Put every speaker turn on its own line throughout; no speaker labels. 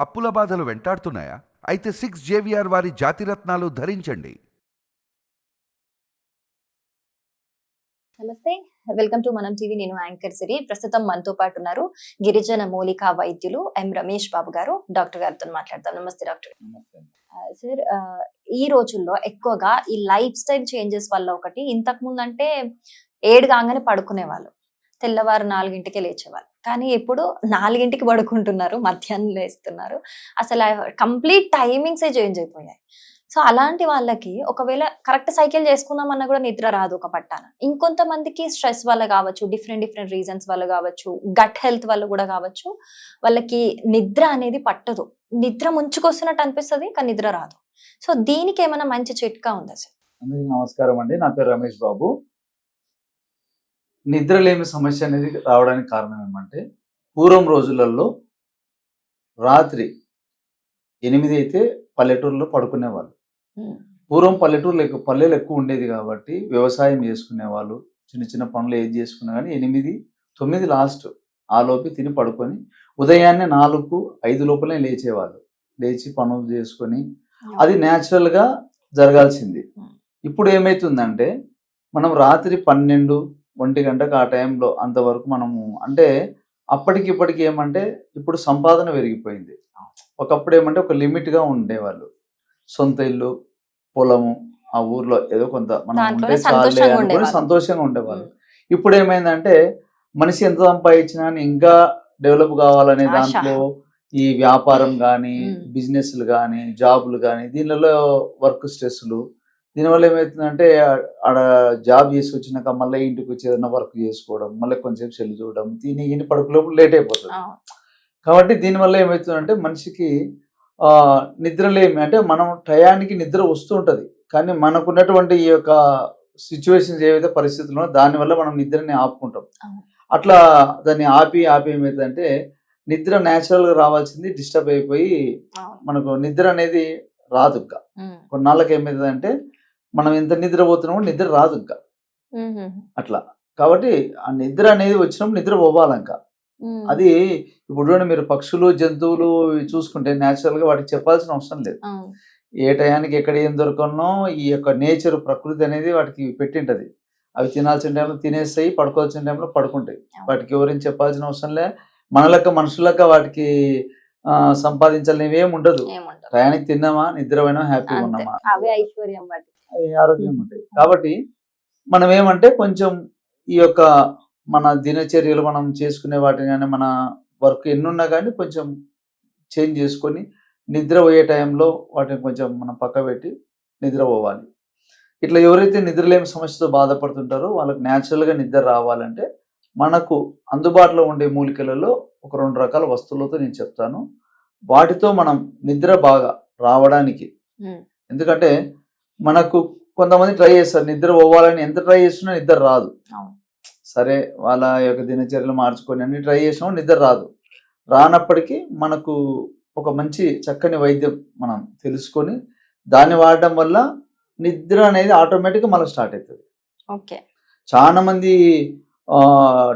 అప్పుల బాధలు వెంటాడుతున్నాయా? అయితే 6 జేవిఆర్ వారి జాతిరత్నాలు ధరించండి.
నమస్తే, వెల్కమ్ టు మనం టీవీ. నేను యాంకర్ సిరి. ప్రస్తుతం మనతో పాటు ఉన్నారు గిరిజన మూలికా వైద్యులు ఎం రమేష్ బాబు గారు. డాక్టర్ గారితో మాట్లాడతాం. నమస్తే డాక్టర్. సార్, ఈ రోజుల్లో ఎక్కువగా ఈ లైఫ్ స్టైల్ చేంజెస్ వల్ల ఒకటి, ఇంతకు ముందు అంటే 7 కాగానే పడుకునేవాళ్ళు, తెల్లవారు 4ంటికే లేచేవాళ్ళు. కానీ ఇప్పుడు 4ంటికి పడుకుంటున్నారు, మధ్యాహ్నం లేస్తున్నారు. అసలు కంప్లీట్ టైమింగ్సే చేంజ్ అయిపోయాయి. సో అలాంటి వాళ్ళకి ఒకవేళ కరెక్ట్ సైకిల్ చేసుకుందామన్నా కూడా నిద్ర రాదు ఒక పట్టాన. ఇంకొంతమందికి స్ట్రెస్ వల్ల కావచ్చు, డిఫరెంట్ రీజన్స్ వల్ల కావచ్చు, గట్ హెల్త్ వల్ల కూడా కావచ్చు, వాళ్ళకి నిద్ర అనేది పట్టదు. నిద్ర ముంచుకొస్తున్నట్టు అనిపిస్తుంది, కానీ నిద్ర రాదు. సో దీనికి ఏమైనా మంచి చిట్కా ఉందా సార్?
అందరికీ నమస్కారం అండి. నా పేరు రమేష్ బాబు. నిద్రలేమి సమస్య అనేది రావడానికి కారణం ఏమంటే, పూర్వం రోజులలో రాత్రి 8 అయితే పల్లెటూరులో పడుకునేవాళ్ళు. పూర్వం పల్లెలు ఎక్కువ ఉండేది కాబట్టి వ్యవసాయం చేసుకునేవాళ్ళు. చిన్న చిన్న పనులు ఏది చేసుకున్నా కానీ 8, 9 లాస్ట్ ఆ లోపు తిని పడుకొని ఉదయాన్నే 4, 5 లోపలే లేచేవాళ్ళు. లేచి పనులు చేసుకొని అది న్యాచురల్గా జరగాల్సింది. ఇప్పుడు ఏమైతుందంటే, మనం రాత్రి 12, 1 గంటకు ఆ టైంలో అంతవరకు మనము అంటే అప్పటికి ఇప్పటికి ఏమంటే ఇప్పుడు సంపాదన పెరిగిపోయింది. ఒకప్పుడు ఏమంటే ఒక లిమిట్గా ఉండేవాళ్ళు. సొంత ఇల్లు, పొలము, ఆ ఊర్లో ఏదో కొంత మనం ఉంటే చాలే అనుకుని సంతోషంగా ఉండేవాళ్ళు. ఇప్పుడు ఏమైందంటే, మనిషి ఎంత సంపాదించినా ఇంకా డెవలప్ కావాలనే దాంట్లో ఈ వ్యాపారం కానీ, బిజినెస్లు కానీ, జాబులు కానీ, దీనిలో వర్క్ స్ట్రెస్లు, దీనివల్ల ఏమవుతుందంటే ఆడ జాబ్ చేసి వచ్చినాక మళ్ళీ ఇంటికి వచ్చి ఏదైనా వర్క్ చేసుకోవడం, మళ్ళీ కొంచెం సెల్ చూడడం, దీని పడుకులోపు లేట్ అయిపోతుంది. కాబట్టి దీనివల్ల ఏమవుతుందంటే మనిషికి నిద్రలేమి అంటే మనం టయానికి నిద్ర వస్తూ ఉంటుంది, కానీ మనకున్నటువంటి ఈ యొక్క సిచ్యువేషన్స్ ఏవైతే పరిస్థితుల్లో దానివల్ల మనం నిద్రని ఆపుకుంటాం. అట్లా దాన్ని ఆపి ఏమవుతుందంటే నిద్ర న్యాచురల్గా రావాల్సింది డిస్టర్బ్ అయిపోయి మనకు నిద్ర అనేది రాదు. ఇంకా కొన్నాళ్ళకి ఏమవుతుందంటే మనం ఎంత నిద్రపోతున్నామో నిద్ర రాదు ఇంకా అట్లా. కాబట్టి ఆ నిద్ర అనేది వచ్చినప్పుడు నిద్ర పోవాలి ఇంకా. అది ఇప్పుడు మీరు పక్షులు, జంతువులు చూసుకుంటే న్యాచురల్ గా వాటికి చెప్పాల్సిన అవసరం లేదు. ఏ టయానికి ఎక్కడ ఏం దొరకనో ఈ యొక్క నేచర్, ప్రకృతి అనేది వాటికి పెట్టింటది. అవి తినాల్సిన టైంలో తినేస్తాయి, పడుకోవాల్సిన టైంలో పడుకుంటాయి. వాటికి ఎవరైనా చెప్పాల్సిన అవసరం లే. మనుషులక వాటికి సంపాదించాలని ఏమి ఉండదు. టయానికి తిన్నామా, నిద్రపోయినా, హ్యాపీగా ఉన్నామా, ఆరోగ్యం ఉంటాయి. కాబట్టి మనం ఏమంటే కొంచెం ఈ యొక్క మన దినచర్యలు మనం చేసుకునే వాటిని కానీ, మన వర్క్ ఎన్నున్నా కానీ కొంచెం చేంజ్ చేసుకొని నిద్ర పోయే టైంలో వాటిని కొంచెం మనం పక్క పెట్టి నిద్రపోవాలి. ఇట్లా ఎవరైతే నిద్రలేని సమస్యతో బాధపడుతుంటారో వాళ్ళకి న్యాచురల్గా నిద్ర రావాలంటే మనకు అందుబాటులో ఉండే మూలికలలో ఒక 2 రకాల వస్తువులతో నేను చెప్తాను. వాటితో మనం నిద్ర బాగా రావడానికి, ఎందుకంటే మనకు కొంతమంది ట్రై చేస్తారు నిద్ర పోవాలని, ఎంత ట్రై చేస్తున్నా నిద్ర రాదు. సరే, వాళ్ళ యొక్క దినచర్యలు మార్చుకొని అన్ని ట్రై చేసినా నిద్ర రాదు. రానప్పటికీ మనకు ఒక మంచి చక్కని వైద్యం మనం తెలుసుకొని దాన్ని వాడడం వల్ల నిద్ర అనేది ఆటోమేటిక్గా మళ్ళీ స్టార్ట్ అవుతుంది. చాలా మంది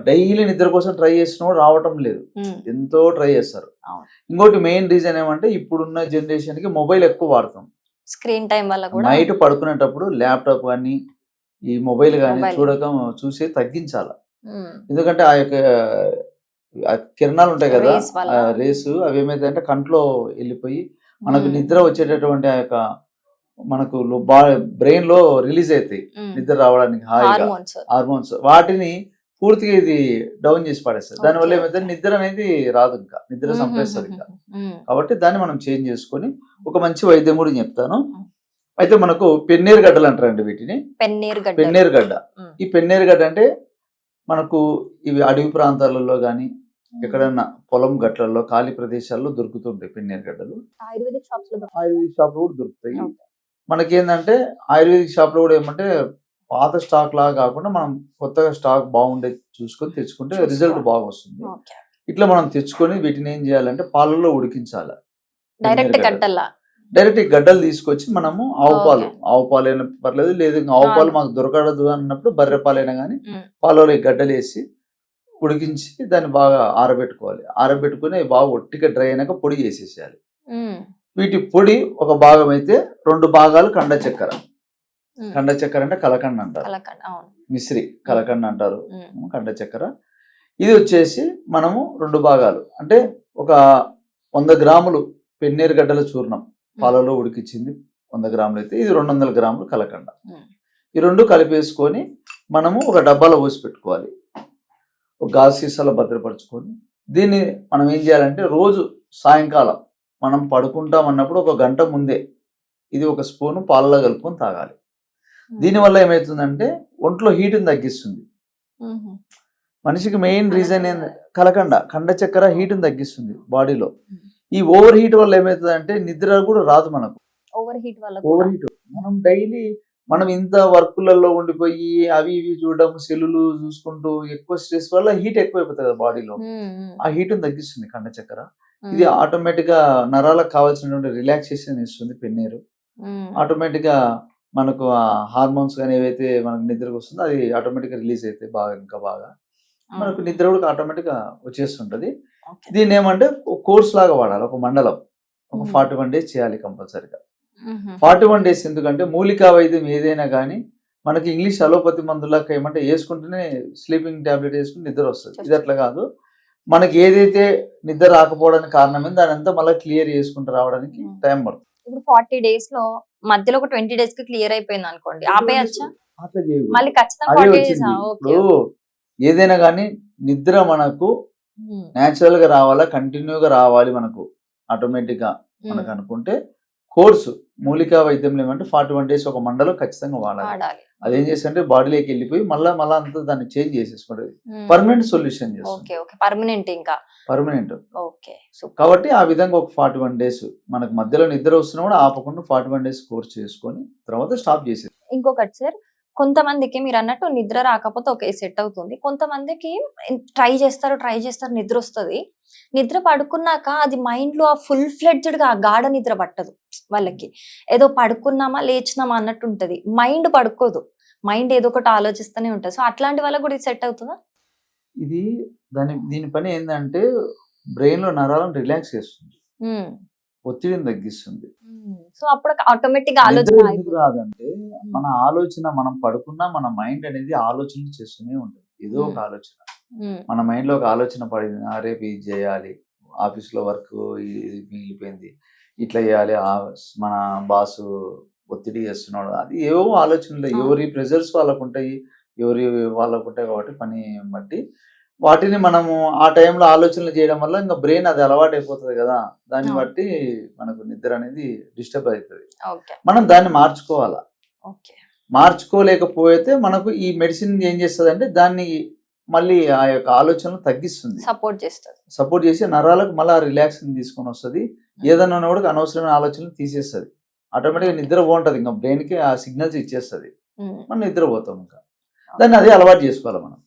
డైలీ నిద్ర కోసం ట్రై చేసినా రావటం లేదు, ఎంతో ట్రై చేస్తారు. ఇంకోటి మెయిన్ రీజన్ ఏమంటే ఇప్పుడున్న జనరేషన్కి మొబైల్ ఎక్కువ వాడతాం. స్క్రీన్ టైం వల్ల కూడా నైట్ పడుకునేటప్పుడు ల్యాప్టాప్ కానీ ఈ మొబైల్ కానీ చూసి తగ్గించాలి. ఎందుకంటే ఆ యొక్క కిరణాలు ఉంటాయి కదా, రేసు, అవి ఏమైందంటే కంట్లో వెళ్ళిపోయి మనకు నిద్ర వచ్చేటటువంటి ఆ యొక్క మనకు బ్రెయిన్ లో రిలీజ్ అవుతాయి నిద్ర రావడానికి హార్మోన్స్. వాటిని పూర్తిగా ఇది డౌన్ చేసి పడేస్తుంది. దానివల్ల ఏమైతే నిద్ర అనేది రాదు, ఇంకా నిద్ర సంపేస్తుంది ఇంకా. కాబట్టి దాన్ని మనం చేంజ్ చేసుకొని ఒక మంచి వైద్యం కూడా చెప్తాను. అయితే మనకు పెన్నేరు గడ్డలు అంటారండి వీటిని. పెన్నేరు గడ్డ. ఈ పెన్నేరు గడ్డ అంటే మనకు ఇవి అడవి ప్రాంతాలలో కానీ ఎక్కడన్నా పొలం గట్లలో ఖాళీ ప్రదేశాల్లో దొరుకుతుంటాయి పెన్నేరు గడ్డలు. ఆయుర్వేదిక్ షాప్ లో కూడా దొరుకుతాయి. మనకేంటంటే ఆయుర్వేదిక్ షాప్ లో కూడా ఏమంటే పాత స్టాక్ లాగా కాకుండా మనం కొత్తగా స్టాక్ బాగుండే చూసుకొని తెచ్చుకుంటే రిజల్ట్ బాగా వస్తుంది. ఇట్లా మనం తెచ్చుకొని వీటిని ఏం చేయాలంటే పాలల్లో ఉడికించాలి. డైరెక్ట్ గడ్డలు తీసుకొచ్చి మనము ఆవు పాలు అయినా పర్లేదు, లేదు ఆవు పాలు మాకు దొరకదు అన్నప్పుడు బర్రె పాలైనా కానీ పాలలో గడ్డలు వేసి ఉడికించి దాన్ని బాగా ఆరబెట్టుకోవాలి. ఆరబెట్టుకుని అవి బాగా ఒట్టిగా డ్రై అయినాక పొడి చేసేసేయాలి. వీటి పొడి ఒక భాగం అయితే 2 భాగాలు కండ చక్కెర. కండ చక్కెర అంటే కలకండ అంటారు, మిశ్రి కలకండ అంటారు, కండ చక్కెర. ఇది వచ్చేసి మనము 2 భాగాలు అంటే ఒక 100 గ్రాములు పెన్నేరు గడ్డల చూర్ణం పాలలో ఉడికించింది 100 గ్రాములు అయితే ఇది 200 గ్రాములు కలకండ. ఈ 2 కలిపేసుకొని మనము ఒక డబ్బాలో పోసి పెట్టుకోవాలి. ఒక గాజు సీసాలో భద్రపరచుకొని దీన్ని మనం ఏం చేయాలంటే రోజు సాయంకాలం మనం పడుకుంటాం అన్నప్పుడు ఒక గంట ముందే ఇది ఒక స్పూను పాలలో కలుపుకొని తాగాలి. దీనివల్ల ఏమవుతుందంటే ఒంట్లో హీట్ని తగ్గిస్తుంది. మనిషికి మెయిన్ రీజన్ ఏంటంటే కండ చక్కెర హీట్ని తగ్గిస్తుంది బాడీలో. ఈ ఓవర్ హీట్ వల్ల ఏమవుతుందంటే నిద్ర కూడా రాదు మనకు. ఓవర్ హీట్ మనం డైలీ మనం ఇంత వర్కులలో ఉండిపోయి అవి ఇవి చూడడం, సెల్లులు చూసుకుంటూ ఎక్కువ స్ట్రెస్ వల్ల హీట్ ఎక్కువైపోతుంది కదా బాడీలో. ఆ హీట్ని తగ్గిస్తుంది కండ చక్కెర. ఇది ఆటోమేటిక్ గా నరాలకు కావాల్సినటువంటి రిలాక్సేషన్ ఇస్తుంది పెన్నేరు. ఆటోమేటిక్ గా మనకు ఆ హార్మోన్స్ కానీ ఏవైతే మనకు నిద్రకు వస్తుందో అది ఆటోమేటిక్ గా రిలీజ్ అయితే బాగా ఇంకా బాగా మనకు నిద్ర కూడా ఆటోమేటిక్ గా వచ్చేస్తుంటది. దీన్ని ఏమంటే కోర్స్ లాగా వాడాలి. ఒక మండలం ఒక 41 days చేయాలి కంపల్సరీగా. 41 days ఎందుకంటే మూలికా వైద్యం ఏదైనా కానీ మనకి ఇంగ్లీష్ అలోపతి మందులాగా ఏమంటే వేసుకుంటేనే స్లీపింగ్ టాబ్లెట్ వేసుకుని నిద్ర వస్తుంది. ఇది అట్లా కాదు. మనకి ఏదైతే నిద్ర రాకపోవడానికి కారణమైంది దాని అంతా మళ్ళీ క్లియర్ చేసుకుంటూ రావడానికి టైం పడుతుంది.
ఇప్పుడు 40 days లో మధ్యలో ఒక 20 days కి క్లియర్ అయిపోయింది అనుకోండి, ఆపేయచ్చా?
అట్లా చేయకూడదు.
మళ్ళీ ఖచ్చితంగా
అదే
40 days.
వచ్చింది. ఇప్పుడు ఏదైనా కానీ నిద్ర మనకు న్యాచురల్ గా రావాలా, కంటిన్యూగా రావాలి మనకు ఆటోమేటిక్ గా మనకు అనుకుంటే కోర్సు మూలికా వైద్యంలో ఏమంటే 41 days ఒక మండలం ఖచ్చితంగా వాడాలి. అదేం చేస్తుంటే బాడీలోకి వెళ్ళిపోయి మళ్ళా అంతా దాన్ని చేంజ్ చేసేసుకుంటది. పర్మనెంట్ సొల్యూషన్ చేస్తుంది. పర్మనెంట్. కాబట్టి ఆ విధంగా ఒక 41 days మనకు మధ్యలో నిద్ర వస్తున్నా కూడా ఆపకుండా 41 days కోర్స్ చేసుకొని తర్వాత స్టాప్ చేసేది.
ఇంకొకటి సార్, కొంతమందికి మీరు అన్నట్టు నిద్ర రాకపోతే ఓకే సెట్ అవుతుంది. కొంతమందికి ట్రై చేస్తారు నిద్ర వస్తుంది. నిద్ర పడుకున్నాక అది మైండ్ లో ఫుల్ ఫ్లెడ్జ్డ్ గా గాఢ నిద్ర పట్టదు. వాళ్ళకి ఏదో పడుకున్నామా లేచినామా అన్నట్టు ఉంటది, మైండ్ పడుకోదు, మైండ్ ఏదో ఒకటి ఆలోచిస్తూనే ఉంటది. సో అట్లాంటి వాళ్ళకి కూడా సెట్ అవుతుందా?
ఇది దీని పని ఏంటంటే బ్రెయిన్ లో నరాలను రిలాక్స్ చేస్తుంది, ఒత్తిడిని తగ్గిస్తుంది.
సో అప్పుడు ఆటోమేటిక్ ఆలోచన
రాదంటే మన ఆలోచన మనం పడుకున్నా మన మైండ్ అనేది ఆలోచనలు చేస్తూనే ఉంటుంది. ఏదో ఒక ఆలోచన మన మైండ్ లో ఒక ఆలోచన పడింది, రేపు ఇది చేయాలి, ఆఫీస్ లో వర్క్ ఇది మిగిలిపోయింది, ఇట్లా చేయాలి, మన బాసు ఒత్తిడి చేస్తున్నాడు, అది ఏవో ఆలోచనలు, ఎవరి ప్రెజర్స్ వాళ్ళకు ఉంటాయి, వాళ్ళకు ఉంటాయి. కాబట్టి పని బట్టి వాటిని మనము ఆ టైంలో ఆలోచనలు చేయడం వల్ల ఇంకా బ్రెయిన్ అది అలవాటు అయిపోతుంది కదా, దాన్ని బట్టి మనకు నిద్ర అనేది డిస్టర్బ్ అవుతుంది. మనం దాన్ని మార్చుకోవాలా. మార్చుకోలేకపోతే మనకు ఈ మెడిసిన్ ఏం చేస్తుంది అంటే దాన్ని మళ్ళీ ఆ యొక్క ఆలోచనలు తగ్గిస్తుంది, సపోర్ట్ చేసి నరాలకు మళ్ళీ రిలాక్స్ తీసుకొని వస్తుంది. ఏదన్నా కూడా అనవసరమైన ఆలోచనలు తీసేస్తుంది. ఆటోమేటిక్గా నిద్ర బాగుంటుంది, ఇంకా బ్రెయిన్ కి ఆ సిగ్నల్స్ ఇచ్చేస్తుంది, మనం నిద్రపోతాం. ఇంకా దాన్ని అదే అలవాటు చేసుకోవాలి మనం.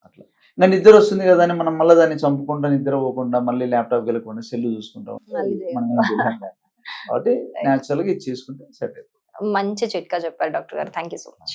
అట్లా ఇంకా నిద్ర వస్తుంది కదా అని మనం మళ్ళీ దాన్ని చంపుకుంటా నిద్ర పోకుండా మళ్ళీ ల్యాప్టాప్ వెళ్ళకుండా సెల్ చూసుకుంటాం. మనం కాబట్టి న్యాచురల్ గా ఇది చేసుకుంటే సెట్ అయిపోతుంది.
మంచి చిట్కా చెప్పారు డాక్టర్ గారు. Thank you so much.